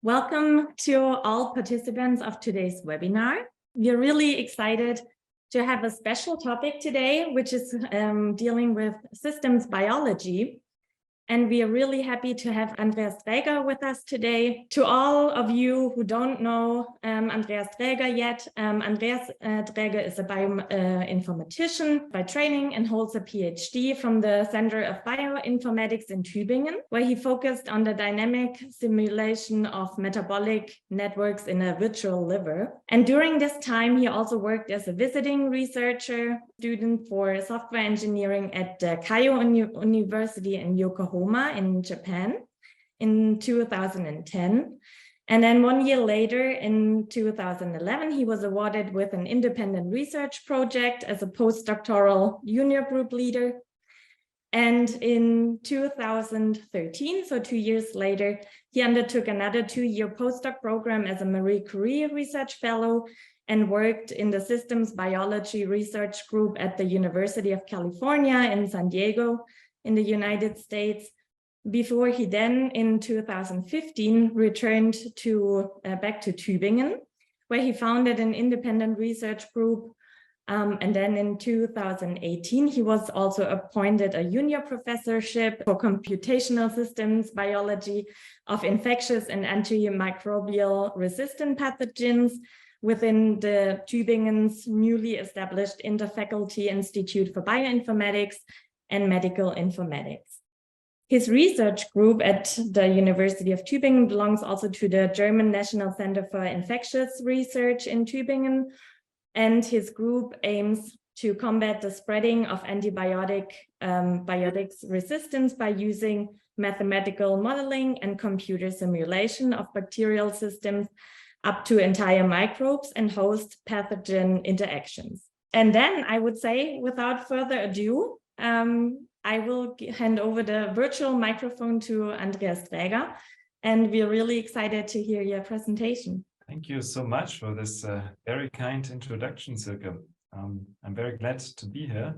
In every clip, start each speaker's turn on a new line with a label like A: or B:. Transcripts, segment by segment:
A: Welcome to all participants of today's webinar. We're really excited to have a special topic today, which is dealing with systems biology. And we are really happy to have Andreas Träger with us today. To all of you who don't know Andreas Träger yet, Andreas Träger is a bioinformatician by training and holds a PhD from the Center of Bioinformatics in Tübingen, where he focused on the dynamic simulation of metabolic networks in a virtual liver. And during this time, he also worked as a visiting researcher student for software engineering at Keio University in Yokohama in Japan in 2010. And then 1 year later, in 2011, he was awarded with an independent research project as a postdoctoral junior group leader. And in 2013, so 2 years later, he undertook another 2-year postdoc program as a Marie Curie research fellow and worked in the systems biology research group at the University of California in San Diego in the United States, before he then in 2015 returned back to Tübingen, where he founded an independent research group. And then in 2018, he was also appointed a junior professorship for computational systems biology of infectious and antimicrobial resistant pathogens within the Tübingen's newly established Interfaculty Institute for Bioinformatics and Medical Informatics. His research group at the University of Tübingen belongs also to the German National Center for Infectious Research in Tübingen, and his group aims to combat the spreading of antibiotics resistance by using mathematical modeling and computer simulation of bacterial systems up to entire microbes and host pathogen interactions. And then I would say, without further ado, I will hand over the virtual microphone to Andreas Träger, and we're really excited to hear your presentation.
B: Thank you so much for this very kind introduction, Silke. I'm very glad to be here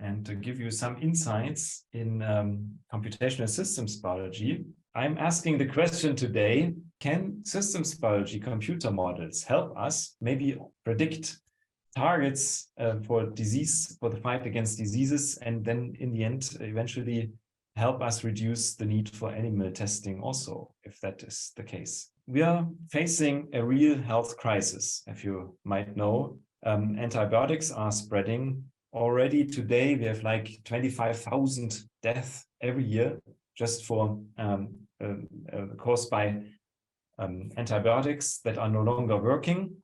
B: and to give you some insights in computational systems biology. I'm asking the question today, can systems biology computer models help us maybe predict targets for the fight against diseases, and then in the end eventually help us reduce the need for animal testing also, if that is the case. We are facing a real health crisis, if you might know. Antibiotics are spreading. Already today we have like 25,000 deaths every year just for caused by antibiotics that are no longer working.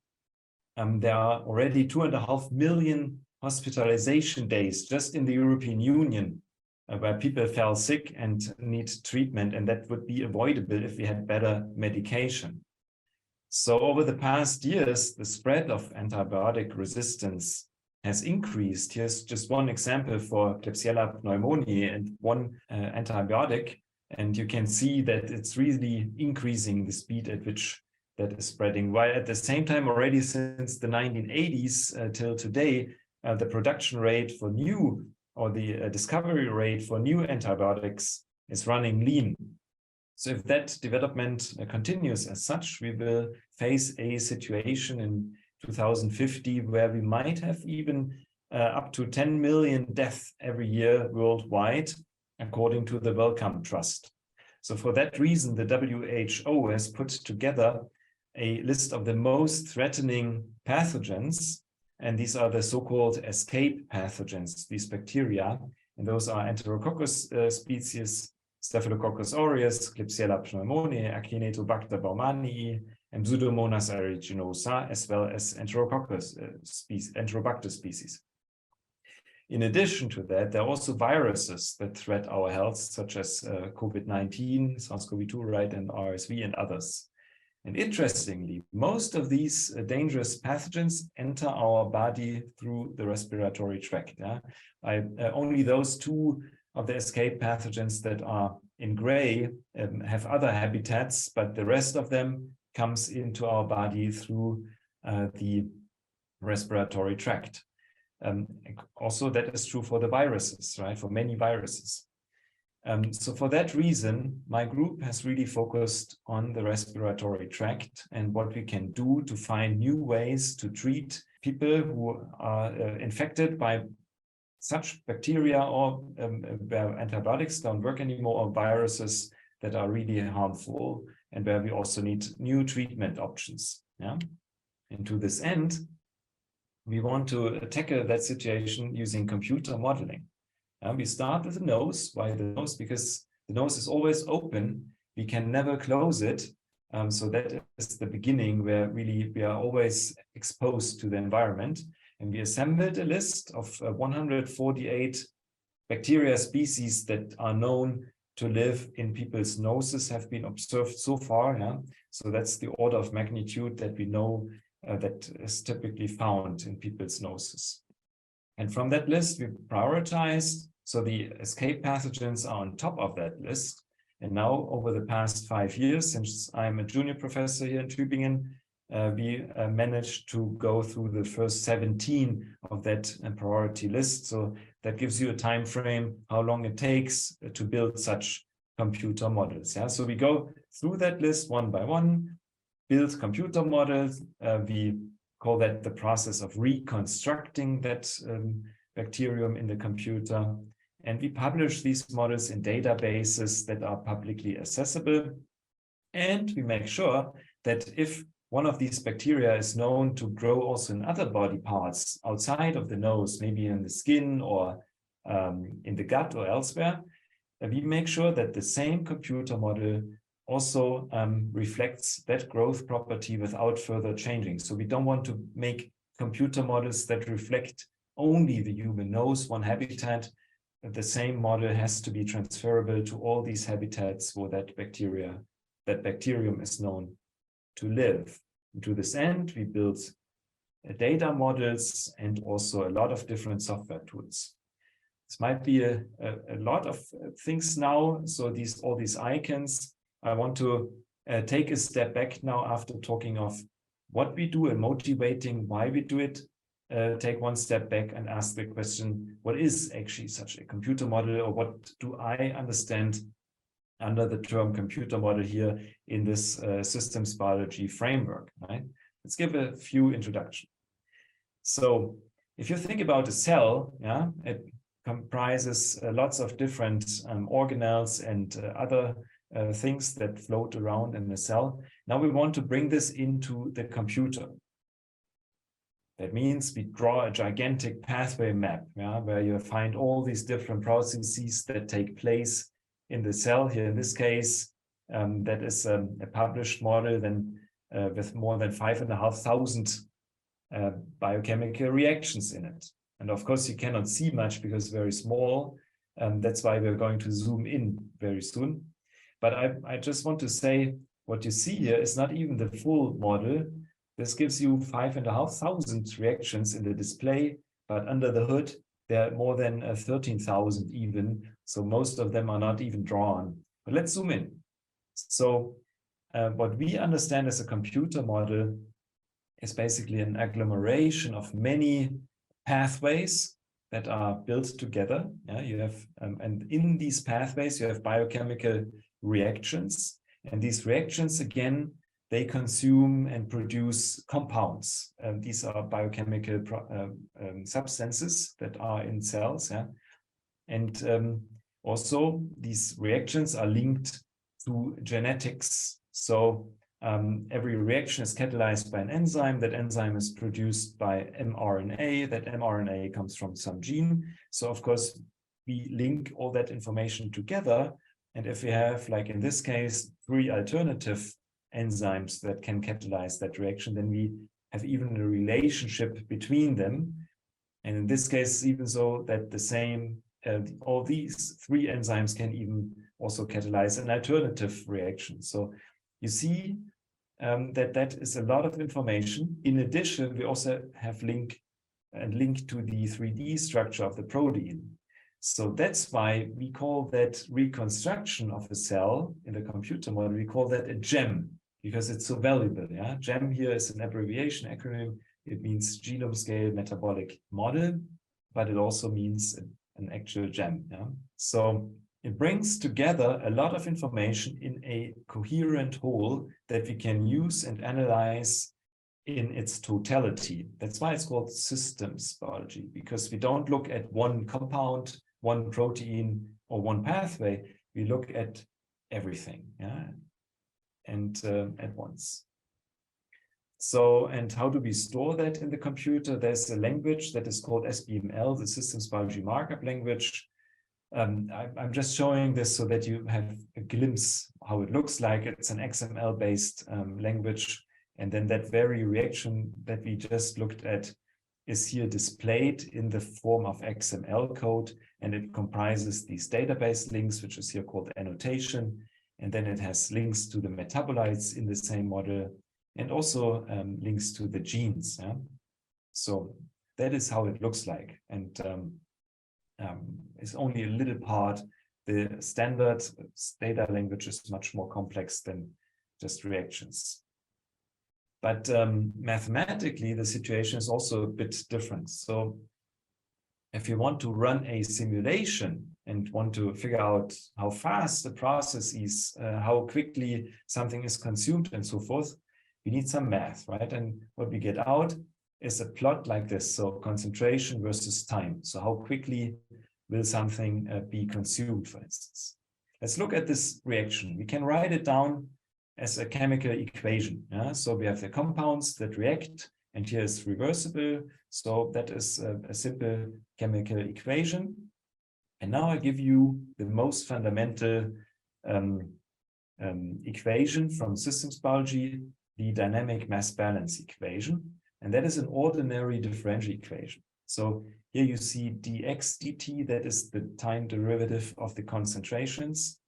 B: There are already 2.5 million hospitalization days just in the European Union where people fell sick and need treatment, and that would be avoidable if we had better medication. So over the past years, the spread of antibiotic resistance has increased. Here's just one example for Klebsiella pneumoniae and one antibiotic, and you can see that it's really increasing the speed at which that is spreading, while at the same time already since the 1980s till today, the production rate for new, or the discovery rate for new antibiotics is running lean. So if that development continues as such, we will face a situation in 2050 where we might have even up to 10 million deaths every year worldwide, according to the Wellcome Trust. So for that reason, the WHO has put together a list of the most threatening pathogens, and these are the so-called escape pathogens, these bacteria, and those are Enterococcus species, Staphylococcus aureus, Klebsiella pneumoniae, Acinetobacter baumannii, and Pseudomonas aeruginosa, as well as Enterobacter species. In addition to that, there are also viruses that threat our health, such as COVID-19, SARS-CoV-2, right, and RSV and others. And interestingly, most of these dangerous pathogens enter our body through the respiratory tract. Yeah? Only those two of the escape pathogens that are in gray have other habitats, but the rest of them comes into our body through the respiratory tract. Also, that is true for the viruses, right? For many viruses. So for that reason, my group has really focused on the respiratory tract and what we can do to find new ways to treat people who are infected by such bacteria or where antibiotics don't work anymore, or viruses that are really harmful, and where we also need new treatment options. Yeah? And to this end, we want to tackle that situation using computer modeling. We start with the nose. Why the nose? Because the nose is always open. We can never close it. So that is the beginning where really we are always exposed to the environment. And we assembled a list of 148 bacteria species that are known to live in people's noses, have been observed so far. Yeah? So that's the order of magnitude that we know that is typically found in people's noses. And from that list, we prioritized. So the escape pathogens are on top of that list. And now, over the past 5 years, since I'm a junior professor here in Tübingen, we managed to go through the first 17 of that priority list. So that gives you a time frame, how long it takes to build such computer models. Yeah? So we go through that list one by one, build computer models. We call that the process of reconstructing that bacterium in the computer. And we publish these models in databases that are publicly accessible. And we make sure that if one of these bacteria is known to grow also in other body parts outside of the nose, maybe in the skin or in the gut or elsewhere, we make sure that the same computer model also reflects that growth property without further changing. So we don't want to make computer models that reflect only the human nose, one habitat. The same model has to be transferable to all these habitats where that bacterium is known to live. And to this end, we built data models and also a lot of different software tools. This might be a lot of things now. So all these icons, I want to take a step back now after talking of what we do and motivating why we do it. Take one step back and ask the question, what is actually such a computer model, or what do I understand under the term computer model here in this systems biology framework, right? Let's give a few introductions. So if you think about a cell, yeah, it comprises lots of different organelles and other things that float around in the cell. Now we want to bring this into the computer. That means we draw a gigantic pathway map, yeah, where you find all these different processes that take place in the cell. Here in this case, that is a published model then with more than 5,500 biochemical reactions in it. And of course, you cannot see much because it's very small. That's why we're going to zoom in very soon. But I just want to say what you see here is not even the full model. This gives you 5,500 reactions in the display, but under the hood, there are more than 13,000 even. So most of them are not even drawn. But let's zoom in. So what we understand as a computer model is basically an agglomeration of many pathways that are built together. Yeah, you have, and in these pathways, you have biochemical reactions. And these reactions, again, they consume and produce compounds. These are biochemical substances that are in cells. Yeah? And also, these reactions are linked to genetics. So every reaction is catalyzed by an enzyme. That enzyme is produced by mRNA. That mRNA comes from some gene. So of course, we link all that information together. And if we have, like in this case, 3 alternative enzymes that can catalyze that reaction, then we have even a relationship between them. And in this case, even so that the same, all these 3 enzymes can even also catalyze an alternative reaction. So you see that is a lot of information. In addition, we also have link to the 3D structure of the protein. So that's why we call that reconstruction of a cell in the computer model, we call that a gem, because it's so valuable. Yeah? GEM here is an abbreviation acronym. It means genome scale metabolic model, but it also means an actual gem. Yeah? So it brings together a lot of information in a coherent whole that we can use and analyze in its totality. That's why it's called systems biology, because we don't look at one compound, one protein, or one pathway. We look at everything, yeah, and at once. So, and how do we store that in the computer? There's a language that is called SBML, the Systems Biology Markup Language. I'm just showing this so that you have a glimpse how it looks like. It's an XML-based language. And then that very reaction that we just looked at is here displayed in the form of XML code. And it comprises these database links, which is here called annotation. And then it has links to the metabolites in the same model, and also links to the genes. Yeah? So that is how it looks like. And it's only a little part. The standard data language is much more complex than just reactions. But mathematically, the situation is also a bit different. So if you want to run a simulation and want to figure out how fast the process is, how quickly something is consumed and so forth, we need some math, right? And what we get out is a plot like this. So concentration versus time. So how quickly will something be consumed, for instance? Let's look at this reaction. We can write it down as a chemical equation. Yeah? So we have the compounds that react, and here is reversible. So that is a simple chemical equation. And now I give you the most fundamental equation from systems biology, the dynamic mass balance equation. And that is an ordinary differential equation. So here you see dx dt, that is the time derivative of the concentrations.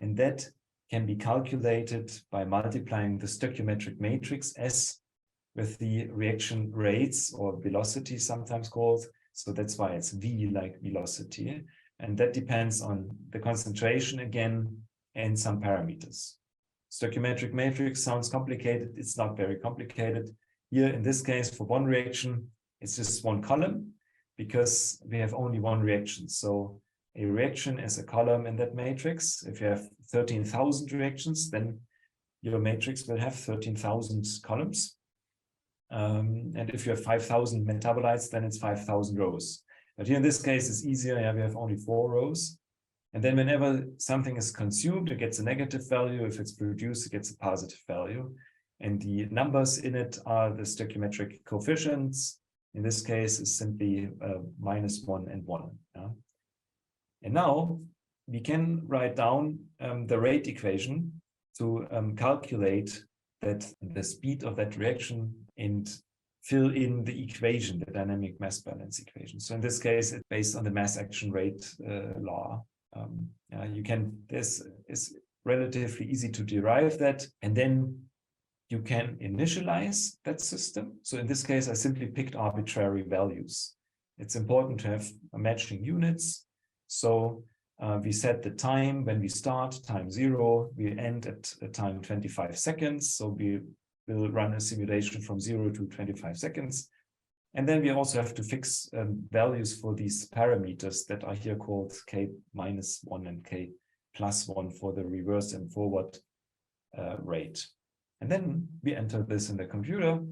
B: And that can be calculated by multiplying the stoichiometric matrix S with the reaction rates, or velocity sometimes called. So that's why it's V like velocity. And that depends on the concentration again and some parameters. Stoichiometric matrix sounds complicated. It's not very complicated. Here in this case, for one reaction, it's just one column because we have only one reaction. So a reaction is a column in that matrix. If you have 13,000 reactions, then your matrix will have 13,000 columns. And if you have 5,000 metabolites, then it's 5,000 rows. But here in this case, it's easier. Yeah, we have only 4 rows. And then whenever something is consumed, it gets a negative value. If it's produced, it gets a positive value. And the numbers in it are the stoichiometric coefficients. In this case, is simply -1 and 1. Yeah? And now we can write down the rate equation to calculate that the speed of that reaction and fill in the equation, the dynamic mass balance equation. So in this case, it's based on the mass action rate law. This is relatively easy to derive that, and then you can initialize that system. So in this case, I simply picked arbitrary values. It's important to have matching units. So we set the time when we start, time 0, we end at time 25 seconds. So we will run a simulation from 0 to 25 seconds. And then we also have to fix values for these parameters that are here called K-1 and K+1 for the reverse and forward rate. And then we enter this in the computer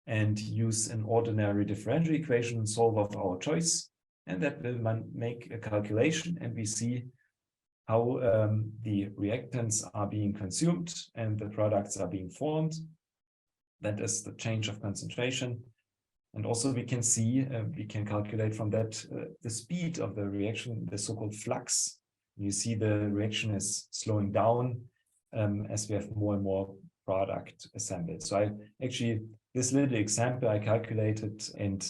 B: and use an ordinary differential equation solver of our choice. And that will make a calculation, and we see how the reactants are being consumed and the products are being formed. That is the change of concentration. And also we can see, we can calculate from that the speed of the reaction, the so-called flux. You see the reaction is slowing down as we have more and more product assembled. So this little example I calculated and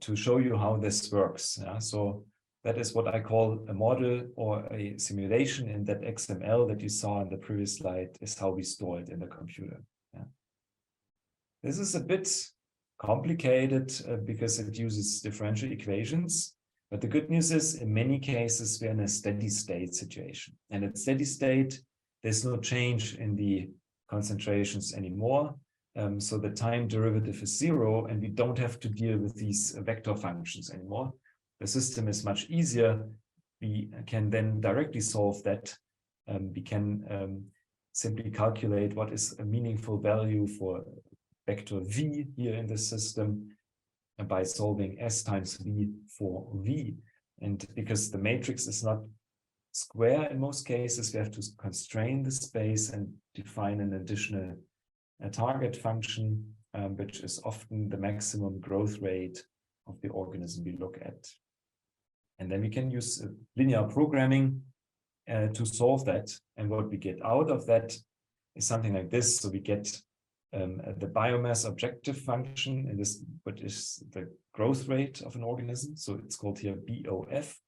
B: to show you how this works. Yeah? So that is what I call a model or a simulation in that XML that you saw in the previous slide is how we store it in the computer. Yeah? This is a bit complicated because it uses differential equations. But the good news is in many cases, we're in a steady state situation. And at steady state, there's no change in the concentrations anymore. So the time derivative is 0, and we don't have to deal with these vector functions anymore. The system is much easier we can then directly solve that. We can simply calculate what is a meaningful value for vector v here in the system by solving s times v for v. And because the matrix is not square in most cases, we have to constrain the space and define an additional target function, which is often the maximum growth rate of the organism we look at. And then we can use linear programming to solve that. And what we get out of that is something like this. So we get the biomass objective function, and this, what is the growth rate of an organism. So it's called here BOF.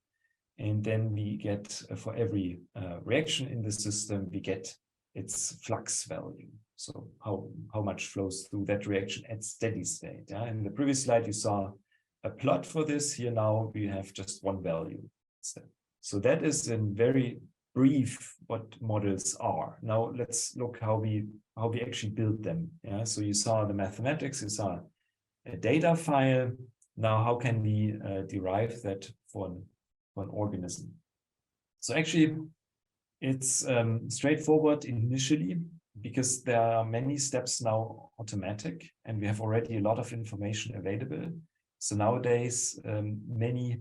B: And then we get, for every reaction in the system, we get its flux value. So how much flows through that reaction at steady state. Yeah? In the previous slide, you saw a plot for this. Here now we have just one value. So that is in very brief what models are. Now let's look how we actually build them. Yeah? So you saw the mathematics, you saw a data file. Now how can we derive that for an organism? So actually it's straightforward initially, because there are many steps now automatic, and we have already a lot of information available. So nowadays many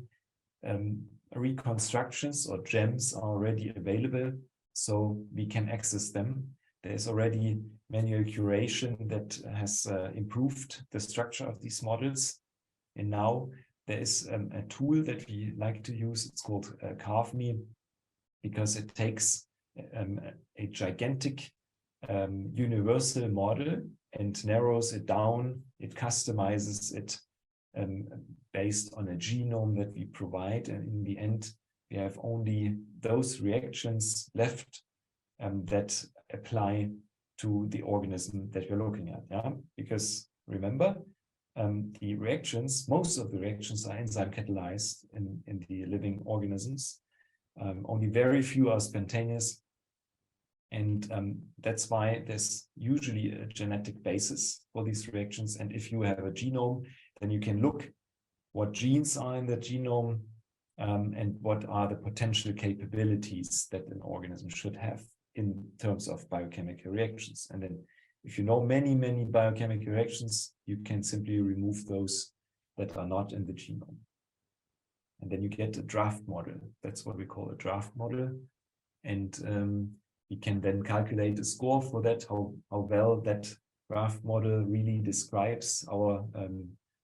B: reconstructions or gems are already available, so we can access them. There's already manual curation that has improved the structure of these models, and now there is a tool that we like to use. It's called CarveMe, because it takes a gigantic universal model and narrows it down. It customizes it based on a genome that we provide. And in the end, we have only those reactions left that apply to the organism that we're looking at. Yeah? Because remember, the reactions, most of the reactions are enzyme catalyzed in the living organisms. Only very few are spontaneous. And that's why there's usually a genetic basis for these reactions. And if you have a genome, then you can look what genes are in the genome and what are the potential capabilities that an organism should have in terms of biochemical reactions. And then if you know many, many biochemical reactions, you can simply remove those that are not in the genome. And then you get a draft model. That's what we call a draft model. And we can then calculate a score for that, how well that draft model really describes our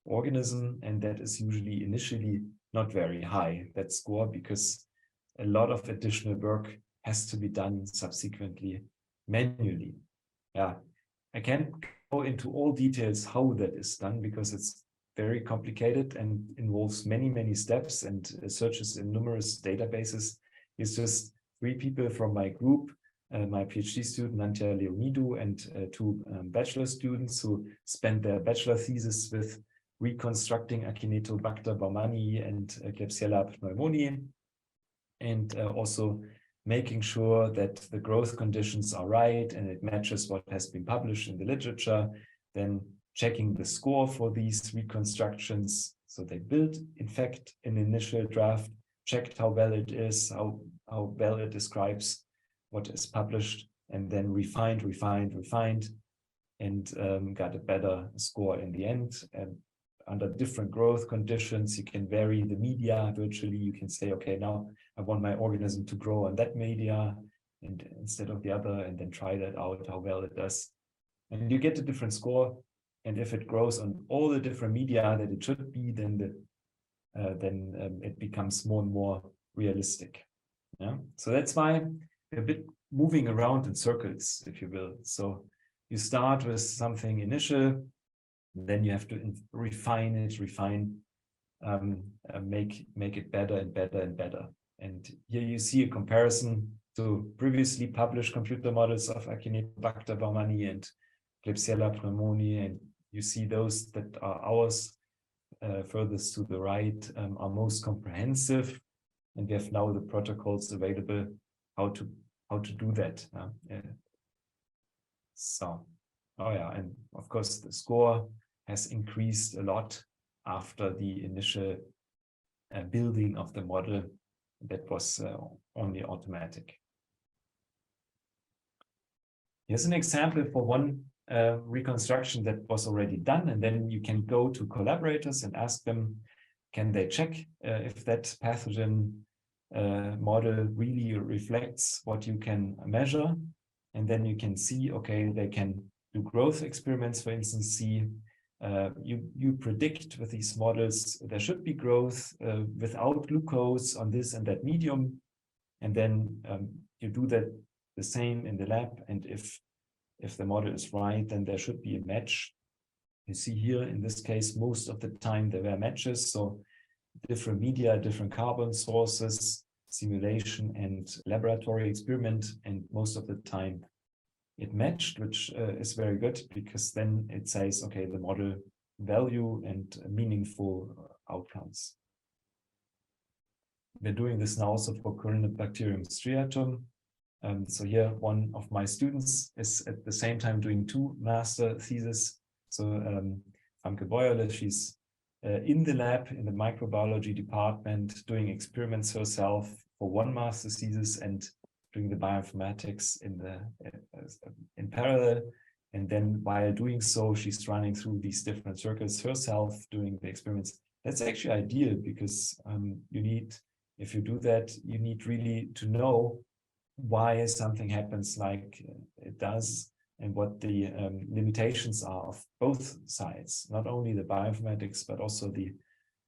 B: organism. And that is usually initially not very high, that score, because a lot of additional work has to be done subsequently manually. Yeah, I can't go into all details how that is done, because it's very complicated and involves many, many steps and searches in numerous databases. It's just 3 people from my group, my PhD student, Nantya Leonidou, and 2 bachelor students who spent their bachelor thesis with reconstructing Acinetobacter baumannii and Klebsiella pneumoniae, and also making sure that the growth conditions are right and it matches what has been published in the literature, then checking the score for these reconstructions. So they built, in fact, an initial draft, checked how well it is, how well it describes what is published, and then refined, and got a better score in the end. And under different growth conditions, you can vary the media virtually. You can say, okay, now I want my organism to grow on that media and instead of the other, and then try that out, how well it does. And you get a different score. And if it grows on all the different media that it should be, then it becomes more and more realistic. Yeah. So that's why we're a bit moving around in circles, if you will. So you start with something initial, then you have to refine it, make it better and better and better. And here you see a comparison to previously published computer models of Acinetobacter baumannii and Klebsiella pneumoniae, and you see those that are ours furthest to the right are most comprehensive, and we have now the protocols available how to do that. So, oh yeah, and of course the score has increased a lot after the initial building of the model, that was only automatic. Here's an example for one reconstruction that was already done, and then you can go to collaborators and ask them, can they check if that pathogen model really reflects what you can measure? And then you can see, okay, they can do growth experiments, for instance, see you predict with these models there should be growth without glucose on this and that medium, and then you do that the same in the lab, and if the model is right, then there should be a match. You see here in this case most of the time there were matches, so different media, different carbon sources, simulation and laboratory experiment, and most of the time it matched, which is very good, because then it says, okay, the model value and meaningful outcomes. We're doing this now also for Corynebacterium striatum. So here one of my students is at the same time doing 2 master theses. So Famke Beuerle, she's in the lab in the microbiology department doing experiments herself for 1 master thesis and doing the bioinformatics in parallel. And then while doing so, she's running through these different circuits herself, doing the experiments. That's actually ideal, because you need, if you do that, you need really to know why something happens like it does, and what the limitations are of both sides, not only the bioinformatics, but also the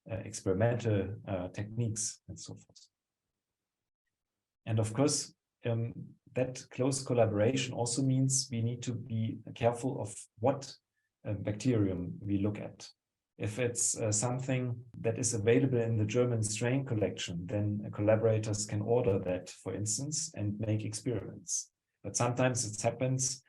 B: experimental techniques and so forth. And of course, that close collaboration also means we need to be careful of what bacterium we look at. If it's something that is available in the German strain collection, then collaborators can order that, for instance, and make experiments. But sometimes it happens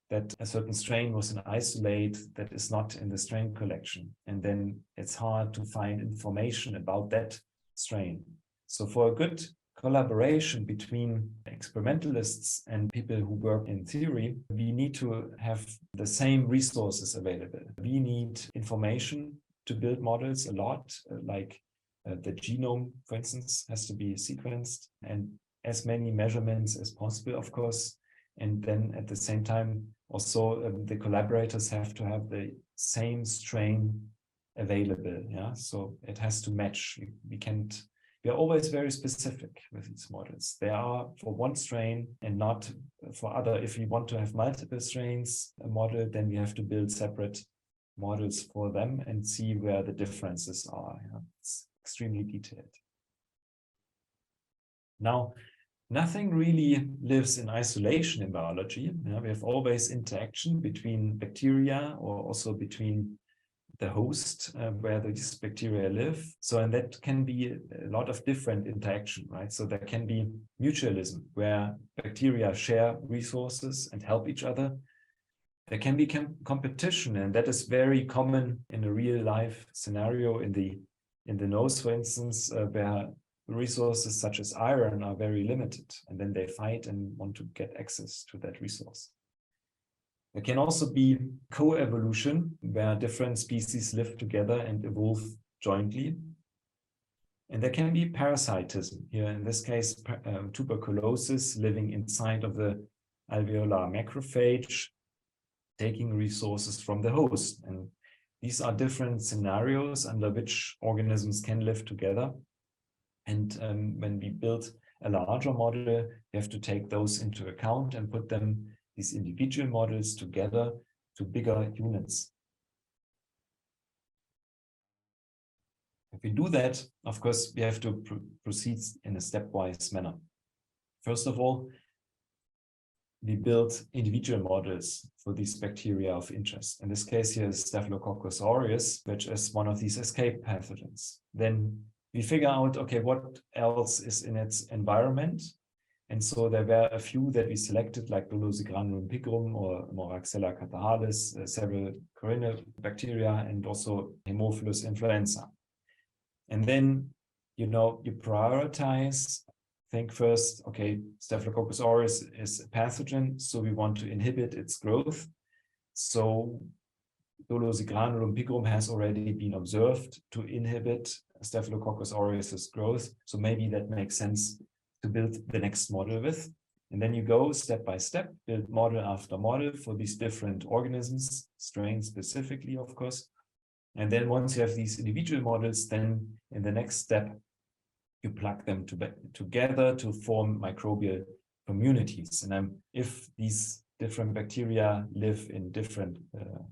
B: that a certain strain was an isolate that is not in the strain collection, and then it's hard to find information about that strain. So for a good collaboration between experimentalists and people who work in theory, we need to have the same resources available. We need information to build models a lot, like the genome, for instance, has to be sequenced, and as many measurements as possible, of course. And then at the same time, also the collaborators have to have the same strain available. Yeah, so it has to match. We are always very specific with these models. They are for one strain and not for other. If we want to have multiple strains, a model, then we have to build separate models for them and see where the differences are. Yeah, it's extremely detailed. Now, nothing really lives in isolation in biology. Yeah, we have always interaction between bacteria, or also between the host where these bacteria live. So, and that can be a lot of different interaction, right? So there can be mutualism, where bacteria share resources and help each other. There can be competition, and that is very common in a real life scenario in the nose, for instance, where resources such as iron are very limited, and then they fight and want to get access to that resource. There can also be co-evolution, where different species live together and evolve jointly. And there can be parasitism. Here, in this case, tuberculosis, living inside of the alveolar macrophage, taking resources from the host. And these are different scenarios under which organisms can live together. And when we build a larger model, we have to take those into account and put them, these individual models, together to bigger units. If we do that, of course, we have to proceed in a stepwise manner. First of all, we build individual models for these bacteria of interest. In this case here is Staphylococcus aureus, which is one of these escape pathogens. Then we figure out, okay, what else is in its environment? And so there were a few that we selected, like Dulosegranulum pigrum or Moraxella catharhalis, several Corynebacteria, and also Haemophilus influenza. And then, you prioritize. Think first, okay, Staphylococcus aureus is a pathogen, so we want to inhibit its growth. So Dulosegranulum pigrum has already been observed to inhibit Staphylococcus aureus growth. So maybe that makes sense to build the next model with. And then you go step by step, build model after model for these different organisms, strains specifically, of course. And then once you have these individual models, then in the next step, you plug them together to form microbial communities. And if these different bacteria live in different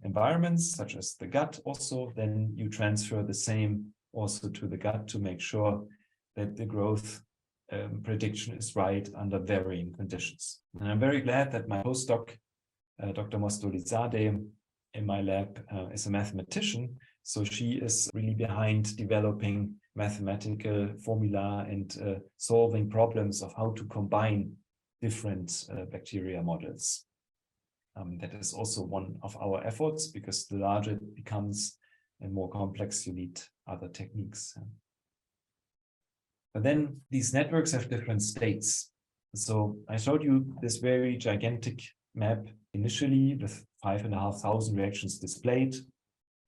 B: environments, such as the gut also, then you transfer the same also to the gut to make sure that the growth prediction is right under varying conditions. And I'm very glad that my postdoc, Dr. Mostolizade, in my lab is a mathematician. So she is really behind developing mathematical formula and solving problems of how to combine different bacteria models. That is also one of our efforts, because the larger it becomes and more complex, you need other techniques. But then these networks have different states. So I showed you this very gigantic map initially with 5,500 reactions displayed,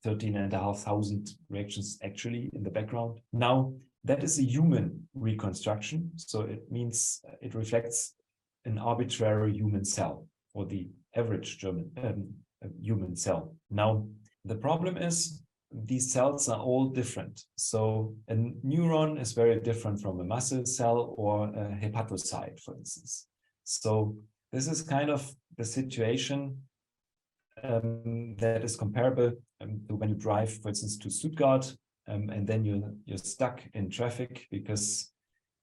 B: 13,500 reactions actually in the background. Now, that is a human reconstruction. So it means it reflects an arbitrary human cell, or the average human cell. Now, the problem is these cells are all different. So a neuron is very different from a muscle cell or a hepatocyte, for instance. So this is kind of the situation that is comparable to when you drive, for instance, to Stuttgart, and then you're stuck in traffic, because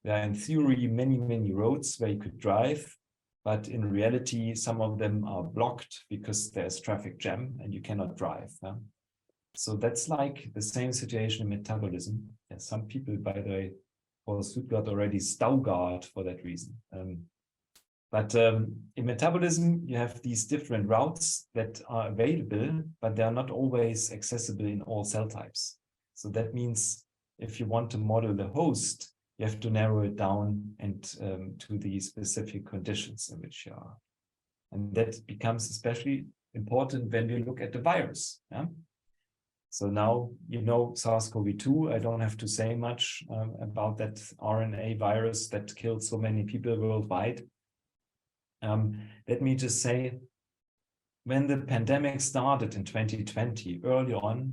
B: there are in theory many roads where you could drive, but in reality some of them are blocked because there's traffic jam and you cannot drive. So that's like the same situation in metabolism. And some people, by the way, call Stuttgart already Staugard for that reason. But in metabolism, you have these different routes that are available, but they are not always accessible in all cell types. So that means if you want to model the host, you have to narrow it down and to the specific conditions in which you are. And that becomes especially important when we look at the virus. Yeah? So now you know SARS-CoV-2. I don't have to say much about that RNA virus that killed so many people worldwide. Let me just say, when the pandemic started in 2020, early on,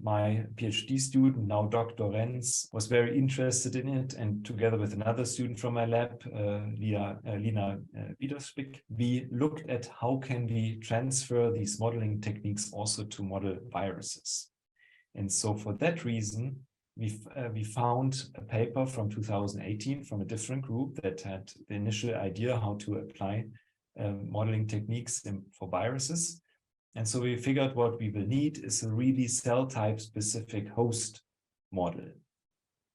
B: my PhD student, now Dr. Renz, was very interested in it. And together with another student from my lab, Lina Widerspik, we looked at how can we transfer these modeling techniques also to model viruses. And so for that reason, we found a paper from 2018 from a different group that had the initial idea how to apply modeling techniques for viruses. And so we figured what we will need is a really cell type specific host model.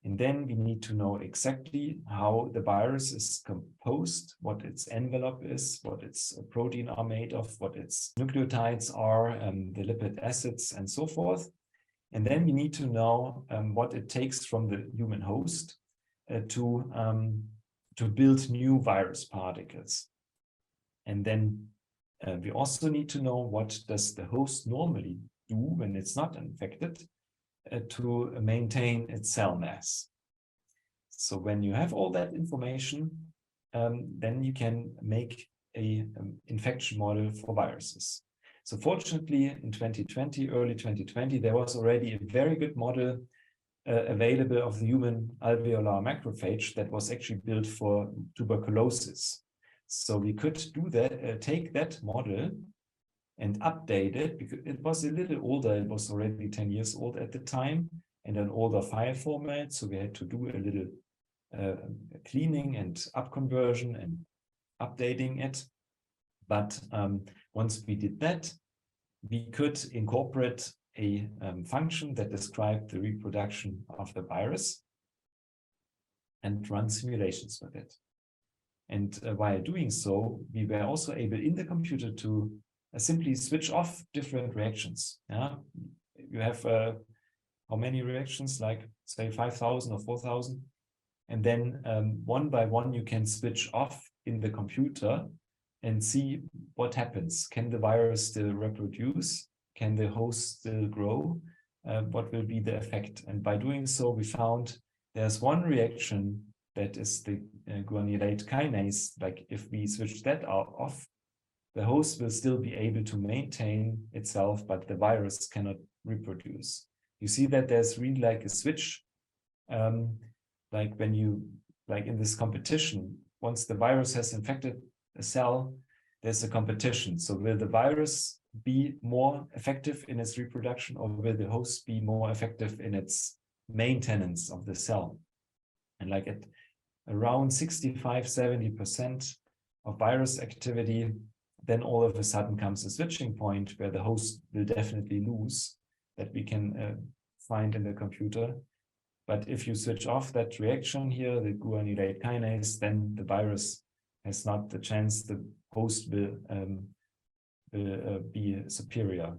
B: And then we need to know exactly how the virus is composed, what its envelope is, what its protein are made of, what its nucleotides are, the lipid acids, and so forth. And then we need to know what it takes from the human host to build new virus particles. And then we also need to know what does the host normally do when it's not infected to maintain its cell mass. So when you have all that information, then you can make a infection model for viruses. So fortunately, in 2020, early 2020, there was already a very good model available of the human alveolar macrophage that was actually built for tuberculosis. So we could do that, take that model and update it, because it was a little older. It was already 10 years old at the time, and an older file format. So we had to do a little cleaning and upconversion and updating it. But once we did that, we could incorporate a function that described the reproduction of the virus and run simulations with it. And while doing so, we were also able in the computer to simply switch off different reactions. Yeah? You have how many reactions? Like say 5,000 or 4,000. And then one by one, you can switch off in the computer and see what happens. Can the virus still reproduce? Can the host still grow? what will be the effect. And by doing so, we found there's one reaction that is the guanylate kinase. Like if we switch that off, the host will still be able to maintain itself, but the virus cannot reproduce. You see that there's really like a switch, like when you, like in this competition, once the virus has infected a cell, there's a competition. So will the virus be more effective in its reproduction, or will the host be more effective in its maintenance of the cell? And like at around 65–70% of virus activity, then all of a sudden comes a switching point where the host will definitely lose, that we can find in the computer. But if you switch off that reaction here, the guanylate kinase, then the virus has not the chance. The host will be superior.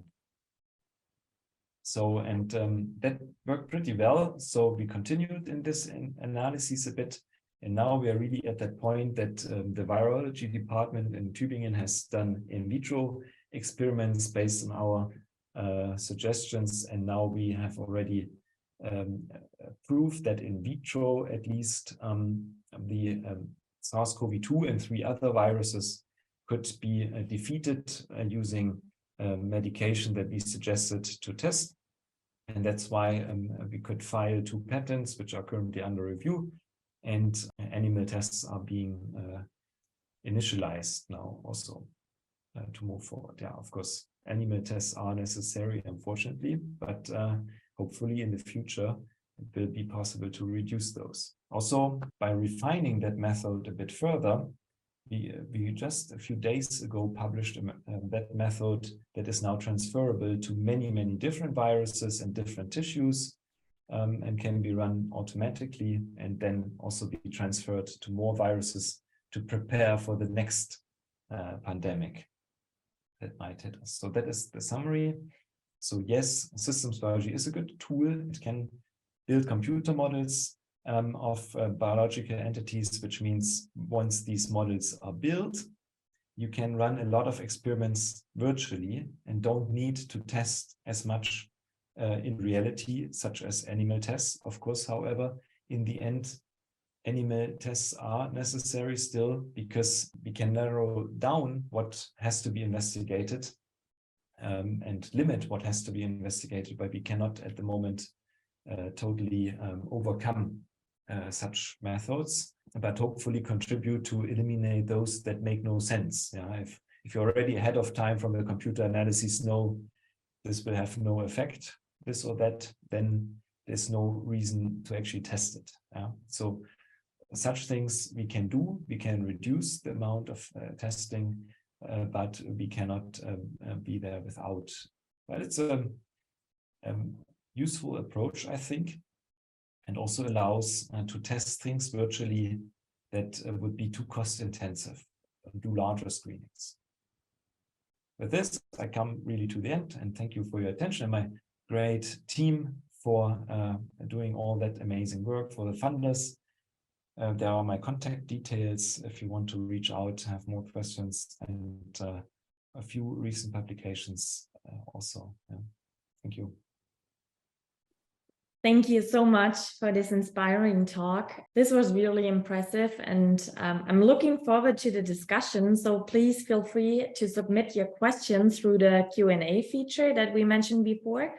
B: So, and that worked pretty well. So we continued in this analysis a bit. And now we are really at that point that the virology department in Tübingen has done in vitro experiments based on our suggestions. And now we have already proved that in vitro, at least, the SARS-CoV-2 and 3 other viruses could be defeated using medication that we suggested to test. And that's why we could file 2 patents, which are currently under review. And animal tests are being initialized now also to move forward. Yeah, of course, animal tests are necessary, unfortunately, but hopefully in the future, it will be possible to reduce those. Also, by refining that method a bit further, we just a few days ago published that method that is now transferable to many, many different viruses and different tissues, and can be run automatically and then also be transferred to more viruses to prepare for the next pandemic that might hit us. So that is the summary. So yes, systems biology is a good tool. It can build computer models of biological entities, which means once these models are built, you can run a lot of experiments virtually and don't need to test as much in reality, such as animal tests. Of course, however, in the end, animal tests are necessary still because we can narrow down what has to be investigated and limit what has to be investigated, but we cannot at the moment totally overcome such methods, but hopefully contribute to eliminate those that make no sense. Yeah, if you're already ahead of time from the computer analysis know this will have no effect, this or that, then there's no reason to actually test it. Yeah? So such things we can do. We can reduce the amount of testing, but we cannot be there without. But it's a useful approach, I think, and also allows to test things virtually that would be too cost intensive, do larger screenings. With this, I come really to the end, and thank you for your attention and my great team for doing all that amazing work, for the funders. There are my contact details if you want to reach out, have more questions, and a few recent publications also. Yeah. Thank you.
A: Thank you so much for this inspiring talk. This was really impressive, and I'm looking forward to the discussion. So please feel free to submit your questions through the Q&A feature that we mentioned before.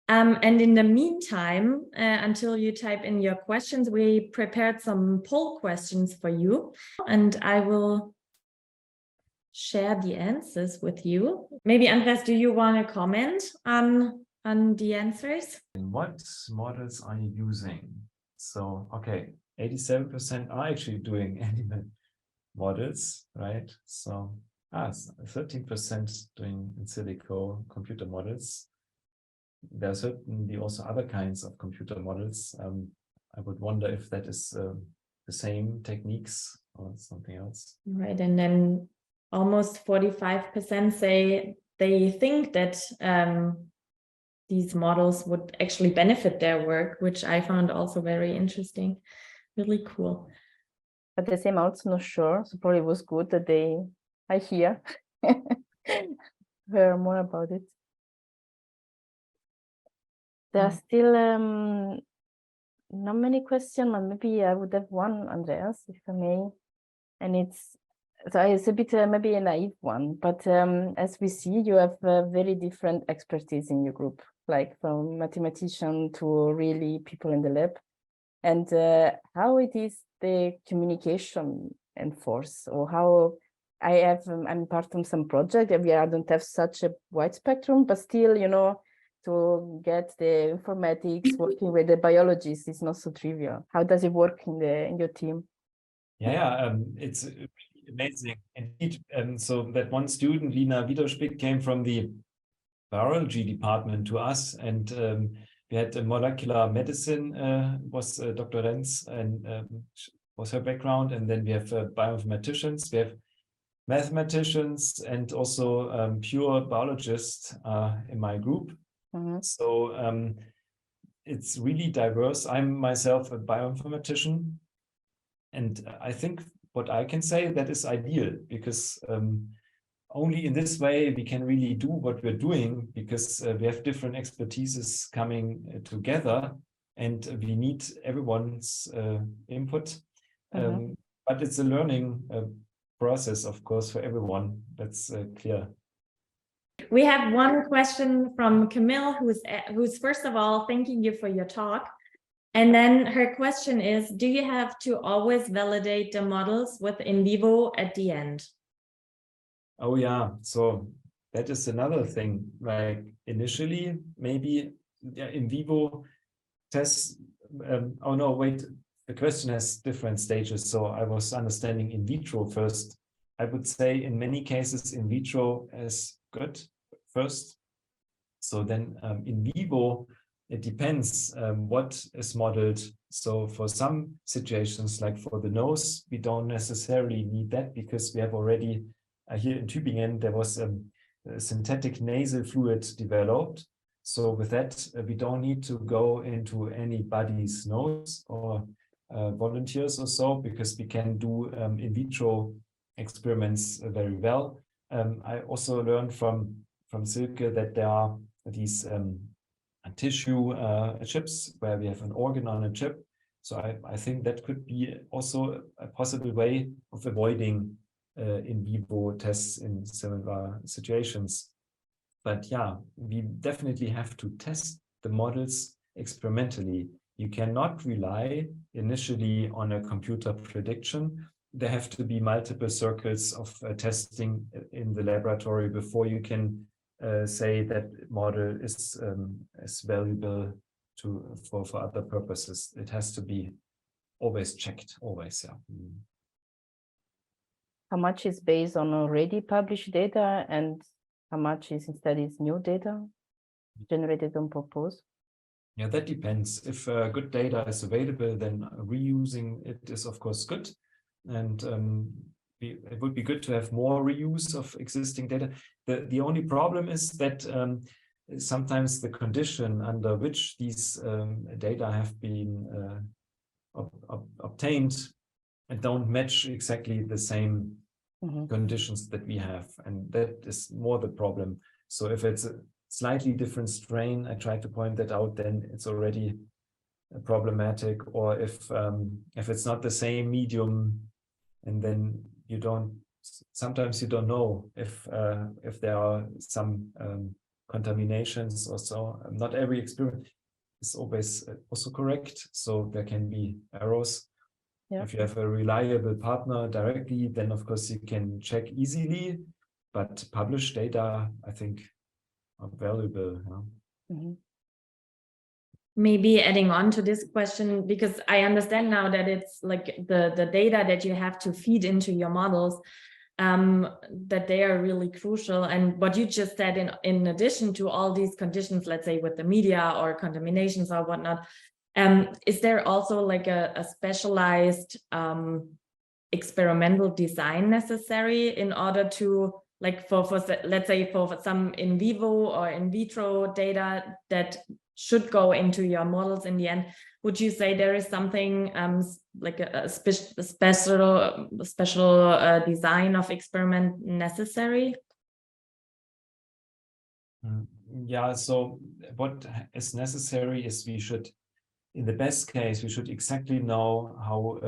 A: And in the meantime, until you type in your questions, we prepared some poll questions for you, and I will share the answers with you. Maybe Andreas, do you want to comment on the answers?
B: And what models are you using? So, okay, 87% are actually doing animal models, right? So, 13% doing in silico computer models. There are certainly also other kinds of computer models. I would wonder if that is the same techniques or something else.
A: Right, and then almost 45% say they think that these models would actually benefit their work, which I found also very interesting. Really cool.
C: But the same, I'm also not sure. So probably it was good that I hear more about it. There are still not many questions, but maybe I would have one, Andreas, if I may. And it's a bit maybe a naive one, but as we see, you have very different expertise in your group, like from mathematician to really people in the lab. And how it is the communication enforced, or how I'm part of some project, and I don't have such a wide spectrum, but still, you know, to get the informatics working with the biologists is not so trivial. How does it work in your team?
B: Yeah, it's amazing indeed. So that one student, Lina Widerspick, came from the biology department to us, and we had molecular medicine was Dr. Renz, and was her background, and then we have bioinformaticians, we have mathematicians, and also pure biologists in my group. So it's really diverse. I'm myself a bioinformatician, and I think what I can say, that is ideal, because only in this way we can really do what we're doing, because we have different expertises coming together, and we need everyone's input. But it's a learning process, of course, for everyone. That's clear.
A: We have one question from Camille, who's first of all thanking you for your talk. And then her question is, do you have to always validate the models with in vivo at the end?
B: Oh yeah, so that is another thing. Like initially, maybe in vivo tests. Oh no, wait, the question has different stages. So I was understanding in vitro first. I would say in many cases in vitro is good first. So then in vivo, it depends what is modeled. So for some situations, like for the nose, we don't necessarily need that, because we have already here in Tübingen, there was a synthetic nasal fluid developed. So with that, we don't need to go into anybody's nose or volunteers or so, because we can do in vitro experiments very well. I also learned from Silke that there are these tissue chips where we have an organ on a chip. So I think that could be also a possible way of avoiding in vivo tests in similar situations. But yeah, we definitely have to test the models experimentally. You cannot rely initially on a computer prediction. There have to be multiple circles of testing in the laboratory before you can say that model is valuable for other purposes. It has to be always checked, always, yeah.
C: How much is based on already published data, and how much is instead new data generated on purpose?
B: Yeah, that depends. If good data is available, then reusing it is of course good, and it would be good to have more reuse of existing data. The only problem is that sometimes the condition under which these data have been obtained and don't match exactly the same conditions that we have, and that is more the problem. So if it's a slightly different strain, I try to point that out, then it's already problematic. Or if it's not the same medium, and then sometimes you don't know if there are some contaminations or so. Not every experiment is always also correct, so there can be errors. Yeah. If you have a reliable partner directly, then of course you can check easily, but published data, I think, are valuable. Yeah?
A: Maybe adding on to this question, because I understand now that it's like the data that you have to feed into your models, that they are really crucial. And what you just said, in addition to all these conditions, let's say with the media or contaminations or whatnot, is there also like a specialized experimental design necessary in order to, like for let's say for some in vivo or in vitro data that should go into your models in the end? Would you say there is something like a special design of experiment necessary?
B: Yeah, so what is necessary is we should, in the best case, we should exactly know how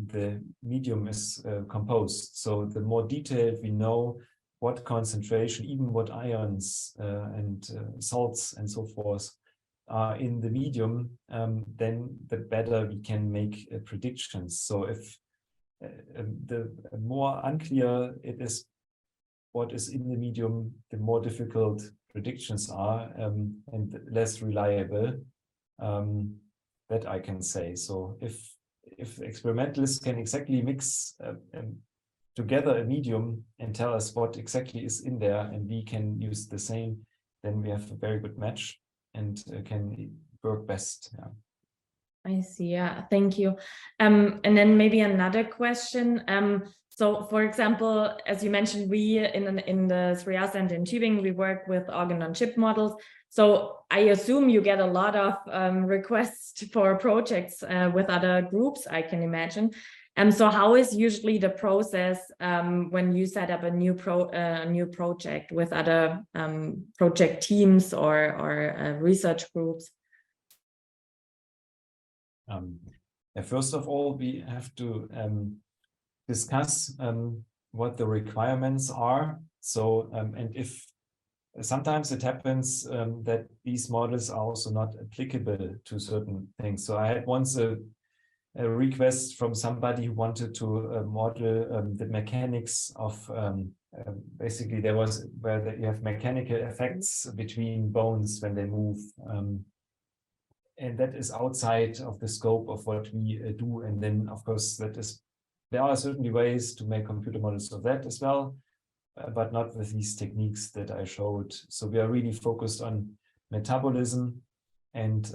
B: the medium is composed. So the more detailed we know what concentration, even what ions and salts and so forth are in the medium, then the better we can make predictions. So if the more unclear it is what is in the medium, the more difficult predictions are and less reliable. That I can say. So if experimentalists can exactly mix together a medium and tell us what exactly is in there, and we can use the same, then we have a very good match and can work best. Yeah.
A: I see. Yeah, thank you. And then maybe another question. So, for example, as you mentioned, we in the 3R Center in Tübingen, we work with organ-on-chip models. So I assume you get a lot of requests for projects with other groups, I can imagine. So how is usually the process when you set up a new project with other project teams or research groups?
B: First of all, we have to discuss what the requirements are. So, and if sometimes it happens that these models are also not applicable to certain things. So I had once a request from somebody who wanted to model the mechanics of basically there was where you have mechanical effects between bones when they move. And that is outside of the scope of what we do. And then, of course, there are certainly ways to make computer models of that as well, but not with these techniques that I showed. So we are really focused on metabolism, and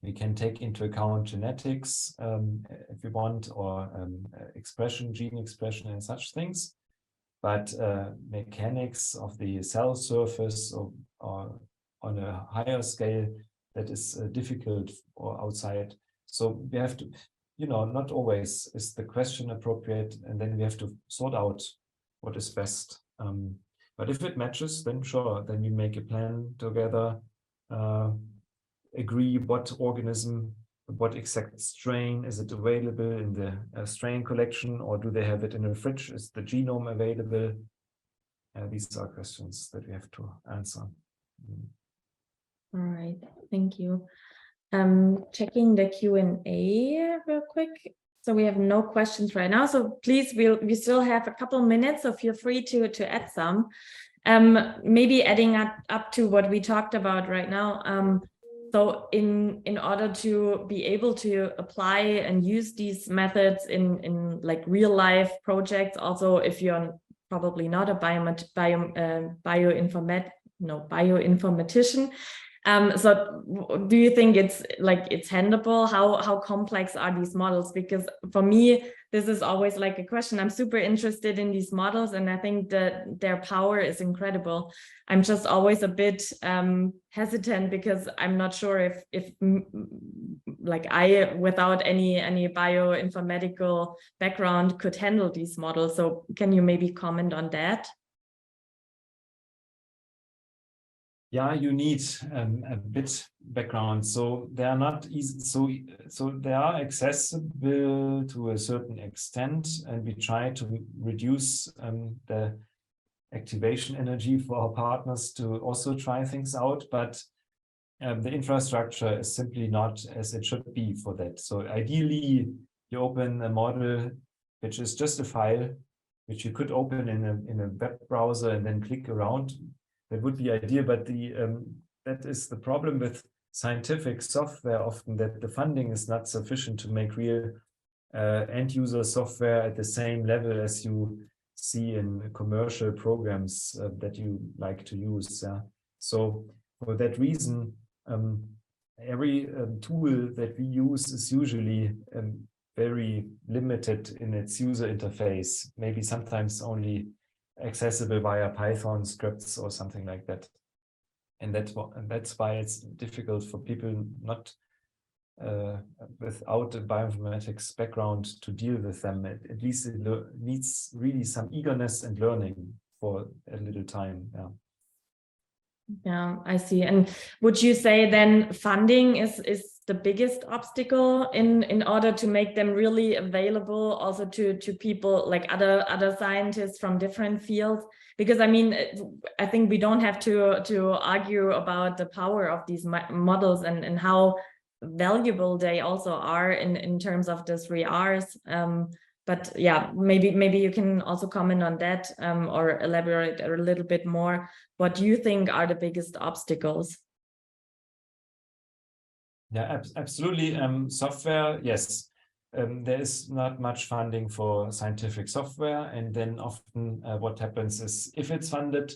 B: we can take into account genetics if we want, or expression, gene expression and such things. But mechanics of the cell surface or on a higher scale, that is difficult or outside. So we have to, not always is the question appropriate, and then we have to sort out what is best. But if it matches, then sure, then we make a plan together, agree what organism, what exact strain, is it available in the strain collection, or do they have it in a fridge? Is the genome available? These are questions that we have to answer.
A: All right, thank you. Checking the Q&A real quick. So we have no questions right now. So please, we still have a couple minutes, so feel free to add some. Maybe adding up to what we talked about right now. So in order to be able to apply and use these methods in like real life projects, also if you're probably not a bioinformatician, so do you think it's handleable? How complex are these models? Because for me, this is always like a question. I'm super interested in these models, and I think that their power is incredible. I'm just always a bit hesitant because I'm not sure if like I, without any bioinformatical background, could handle these models. So can you maybe comment on that?
B: Yeah, you need a bit background. So they are not easy. So they are accessible to a certain extent, and we try to reduce the activation energy for our partners to also try things out. But the infrastructure is simply not as it should be for that. So ideally, you open a model which is just a file which you could open in a web browser and then click around. That would be ideal, but that is the problem with scientific software often, that the funding is not sufficient to make real end-user software at the same level as you see in commercial programs that you like to use. So for that reason, every tool that we use is usually very limited in its user interface, maybe sometimes only accessible via Python scripts or something like that. And that's why it's difficult for people not without a bioinformatics background to deal with them. At least it needs really some eagerness and learning for a little time. Yeah.
A: Yeah, I see. And would you say then funding is the biggest obstacle in order to make them really available also to people like other scientists from different fields? Because I mean, I think we don't have to argue about the power of these models and how valuable they also are in terms of the 3Rs. But yeah, maybe you can also comment on that or elaborate a little bit more. What do you think are the biggest obstacles?
B: Yeah, absolutely. Software, yes. There is not much funding for scientific software. And then often what happens is if it's funded,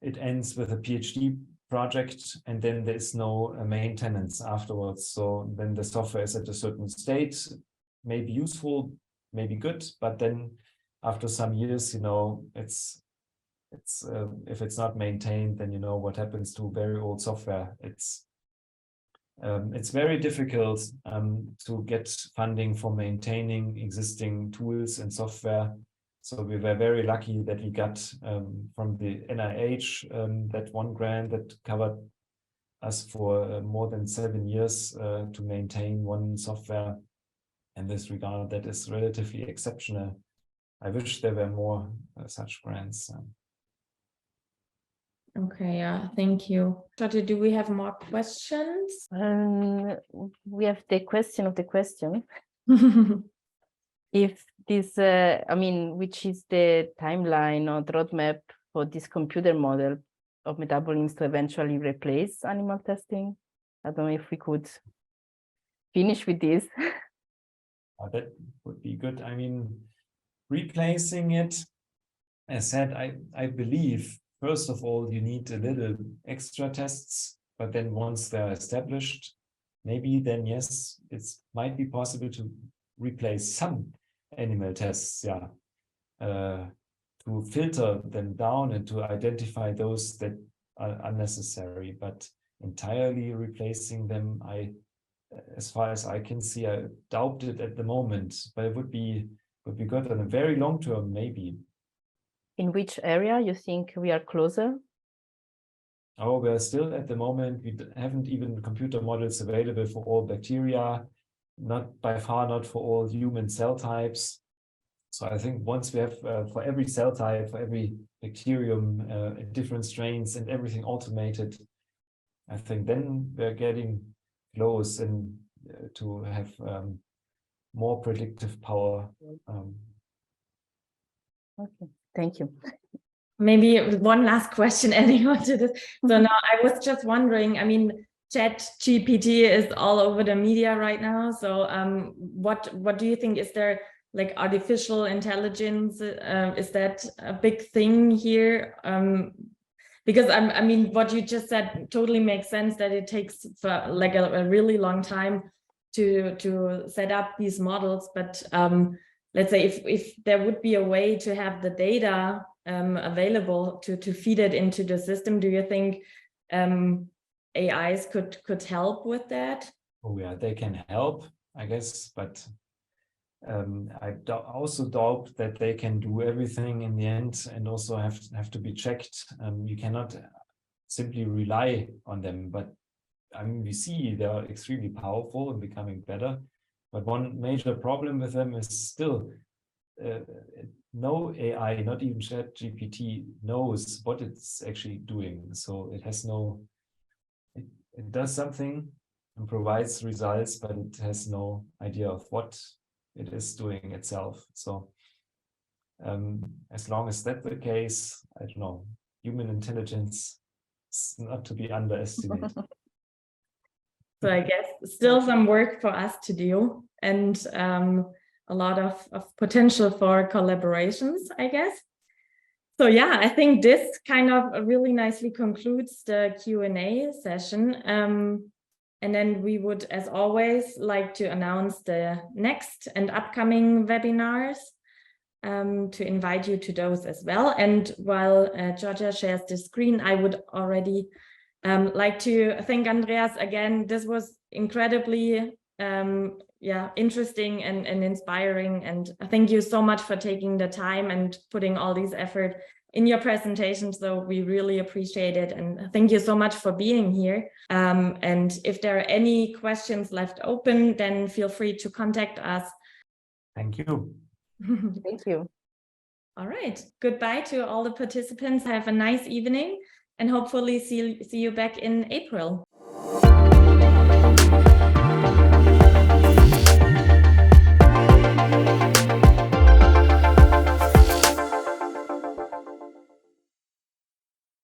B: it ends with a PhD project, and then there is no maintenance afterwards. So then the software is at a certain state, maybe useful, maybe good, but then after some years, it's if it's not maintained, then what happens to very old software. It's very difficult to get funding for maintaining existing tools and software. So we were very lucky that we got from the NIH that one grant that covered us for more than 7 years to maintain one software. In this regard, that is relatively exceptional. I wish there were more such grants.
A: Okay, yeah, thank you. Charlotte, do we have more questions?
C: We have the question of the question. If this, I mean, which is the timeline or the roadmap for this computer model of metabolism to eventually replace animal testing? I don't know if we could finish with this.
B: That would be good. I mean, replacing it, as said, I believe, first of all, you need a little extra tests, but then once they're established, maybe then, yes, it might be possible to replace some animal tests, yeah, to filter them down and to identify those that are unnecessary, but entirely replacing them, as far as I can see, I doubt it at the moment, but it would be good on a very long term, maybe.
C: In which area you think we are closer?
B: Oh, we're still at the moment, we haven't even computer models available for all bacteria, not by far, not for all human cell types. So I think once we have for every cell type, for every bacterium, different strains and everything automated, I think then we're getting close and to have more predictive power.
C: Okay, thank you.
A: Maybe one last question adding on to this. So now I was just wondering, I mean, ChatGPT is all over the media right now. So what do you think? Is there like artificial intelligence? Is that a big thing here? Because I mean, what you just said totally makes sense, that it takes for like a really long time to set up these models. But let's say if there would be a way to have the data available to feed it into the system, do you think AIs could help with that?
B: Oh yeah, they can help, I guess, but I also doubt that they can do everything in the end, and also have to be checked. You cannot simply rely on them, but I mean, we see they are extremely powerful and becoming better. But one major problem with them is still no AI, not even ChatGPT, knows what it's actually doing. So it has it does something and provides results, but it has no idea of what it is doing itself. So as long as that's the case, I don't know, human intelligence is not to be underestimated.
A: So I guess still some work for us to do, and a lot of potential for collaborations, I guess. So yeah, I think this kind of really nicely concludes the Q&A session. And then we would, as always, like to announce the next and upcoming webinars, to invite you to those as well. And while Georgia shares the screen, I would already like to thank Andreas again. This was incredibly interesting and inspiring. And thank you so much for taking the time and putting all this effort in your presentation. So we really appreciate it. And thank you so much for being here. And if there are any questions left open, then feel free to contact us.
B: Thank you.
C: Thank you.
A: All right. Goodbye to all the participants. Have a nice evening and hopefully see you back in April.